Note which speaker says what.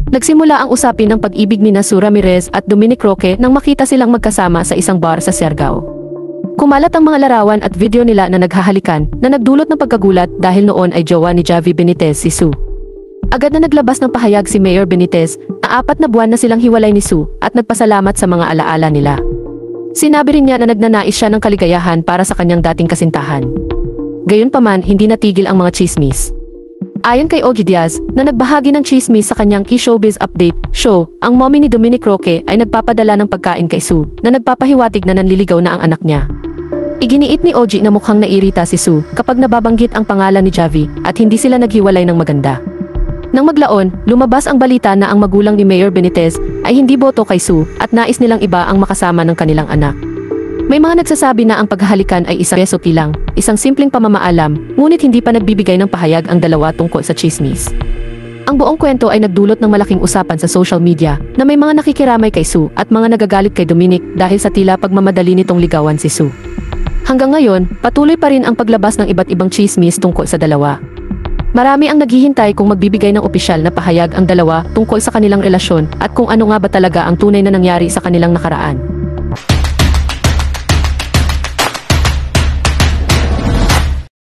Speaker 1: Nagsimula ang usapin ng pag-ibig ni Sue Ramirez at Dominic Roque nang makita silang magkasama sa isang bar sa Siargao. Kumalat ang mga larawan at video nila na naghahalikan na nagdulot ng pagkagulat dahil noon ay jowa ni Javi Benitez si Sue. Agad na naglabas ng pahayag si Mayor Benitez na 4 na buwan na silang hiwalay ni Sue at nagpasalamat sa mga alaala nila. Sinabi rin niya na nagnanais siya ng kaligayahan para sa kanyang dating kasintahan. Gayunpaman, hindi natigil ang mga chismis. Ayon kay Ogie Diaz, na nagbahagi ng chismis sa kanyang Key Showbiz Update show, ang mommy ni Dominic Roque ay nagpapadala ng pagkain kay Sue na nagpapahiwatig na nanliligaw na ang anak niya. Iginiit ni Ogie na mukhang nairita si Sue kapag nababanggit ang pangalan ni Javi at hindi sila naghiwalay ng maganda. Nang maglaon, lumabas ang balita na ang magulang ni Mayor Benitez ay hindi boto kay Sue at nais nilang iba ang makasama ng kanilang anak. May mga nagsasabi na ang paghahalikan ay isang besoki lang, isang simpleng pamamaalam, ngunit hindi pa nagbibigay ng pahayag ang dalawa tungkol sa chismis. Ang buong kwento ay nagdulot ng malaking usapan sa social media na may mga nakikiramay kay Sue at mga nagagalit kay Dominic dahil sa tila pagmamadali nitong ligawan si Sue. Hanggang ngayon, patuloy pa rin ang paglabas ng iba't ibang chismis tungkol sa dalawa. Marami ang naghihintay kung magbibigay ng opisyal na pahayag ang dalawa tungkol sa kanilang relasyon at kung ano nga ba talaga ang tunay na nangyari sa kanilang nakaraan.